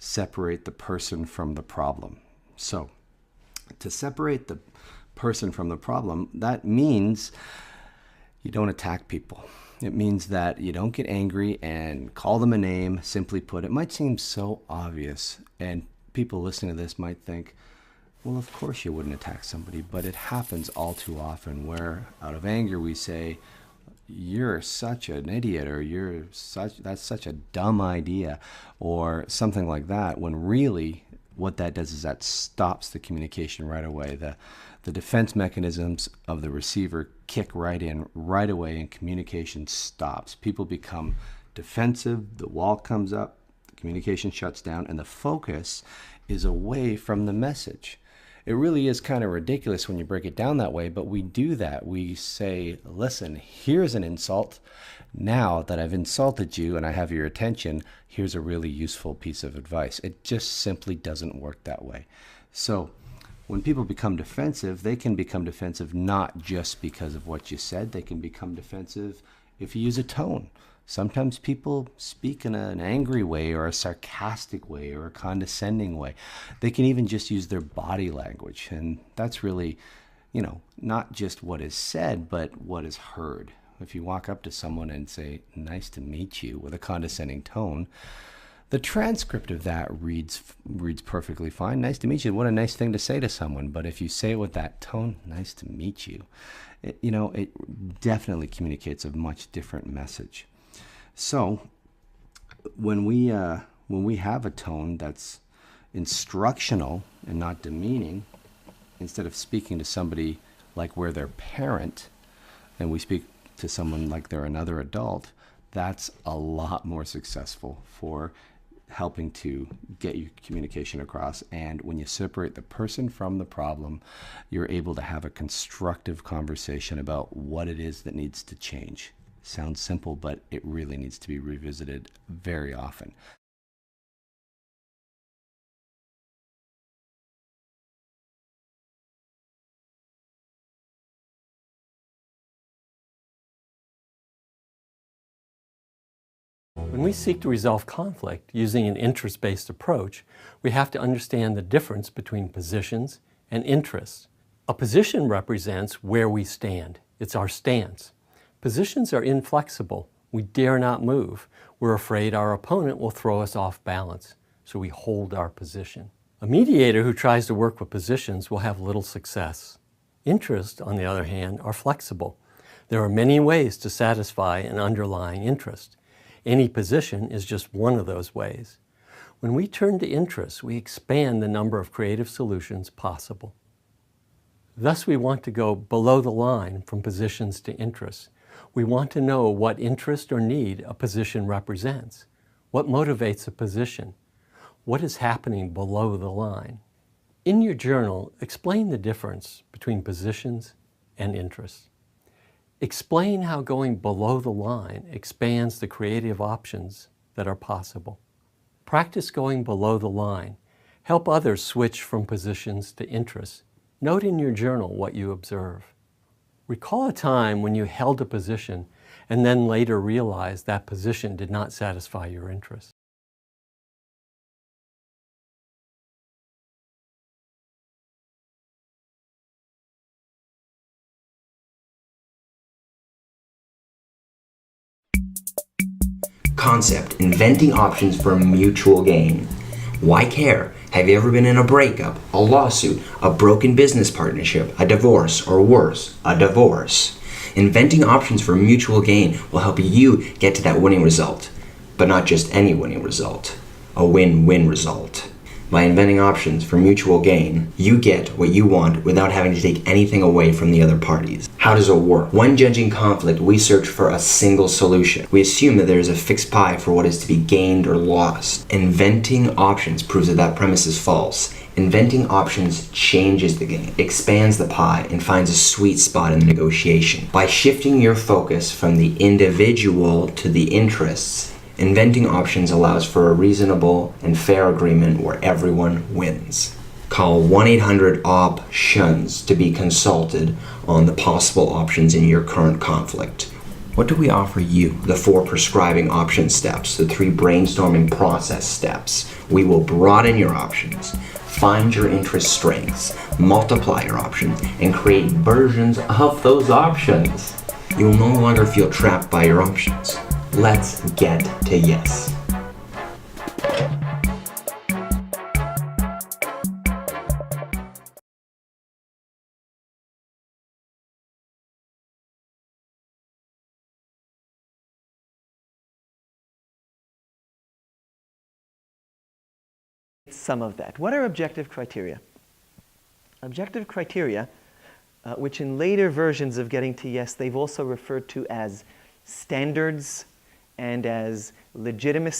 separate the person from the problem. So, to separate the person from the problem, that means you don't attack people. It means that you don't get angry and call them a name. Simply put, it might seem so obvious, and people listening to this might think, well, of course you wouldn't attack somebody, but it happens all too often where out of anger we say, you're such an idiot, or that's such a dumb idea, or something like that, when really what that does is that stops the communication right away. The defense mechanisms of the receiver kick right in right away, and communication stops. People become defensive, the wall comes up, the communication shuts down, and the focus is away from the message. It really is kind of ridiculous when you break it down that way, but we do that. We say, listen, here's an insult. Now that I've insulted you and I have your attention, here's a really useful piece of advice. It just simply doesn't work that way. So when people become defensive, they can become defensive not just because of what you said. They can become defensive if you use a tone. Sometimes people speak in an angry way, or a sarcastic way, or a condescending way. They can even just use their body language. And that's really, not just what is said, but what is heard. If you walk up to someone and say, nice to meet you, with a condescending tone, the transcript of that reads perfectly fine. Nice to meet you. What a nice thing to say to someone. But if you say it with that tone, nice to meet you, it definitely communicates a much different message. So when we have a tone that's instructional and not demeaning, instead of speaking to somebody like we're their parent, and we speak to someone like they're another adult, that's a lot more successful for helping to get your communication across. And when you separate the person from the problem, you're able to have a constructive conversation about what it is that needs to change. Sounds simple, but it really needs to be revisited very often. When we seek to resolve conflict using an interest-based approach, we have to understand the difference between positions and interests. A position represents where we stand. It's our stance. Positions are inflexible. We dare not move. We're afraid our opponent will throw us off balance, so we hold our position. A mediator who tries to work with positions will have little success. Interests, on the other hand, are flexible. There are many ways to satisfy an underlying interest. Any position is just one of those ways. When we turn to interests, we expand the number of creative solutions possible. Thus, we want to go below the line from positions to interests. We want to know what interest or need a position represents. What motivates a position? What is happening below the line? In your journal, explain the difference between positions and interests. Explain how going below the line expands the creative options that are possible. Practice going below the line. Help others switch from positions to interests. Note in your journal what you observe. Recall a time when you held a position and then later realized that position did not satisfy your interests. Concept: inventing options for mutual gain. Why care? Have you ever been in a breakup, a lawsuit, a broken business partnership, a divorce, or worse, a divorce? Inventing options for mutual gain will help you get to that winning result, but not just any winning result, a win-win result. By inventing options for mutual gain, you get what you want without having to take anything away from the other parties. How does it work? When judging conflict, we search for a single solution. We assume that there is a fixed pie for what is to be gained or lost. Inventing options proves that that premise is false. Inventing options changes the game, expands the pie, and finds a sweet spot in the negotiation. By shifting your focus from the individual to the interests, inventing options allows for a reasonable and fair agreement where everyone wins. Call 1-800-OPTIONS to be consulted on the possible options in your current conflict. What do we offer you? The 4 prescribing option steps, the 3 brainstorming process steps. We will broaden your options, find your interest strengths, multiply your options, and create versions of those options. You will no longer feel trapped by your options. Let's get to yes. Some of that. What are objective criteria? Objective criteria, which in later versions of Getting to Yes, they've also referred to as standards and as legitimacy.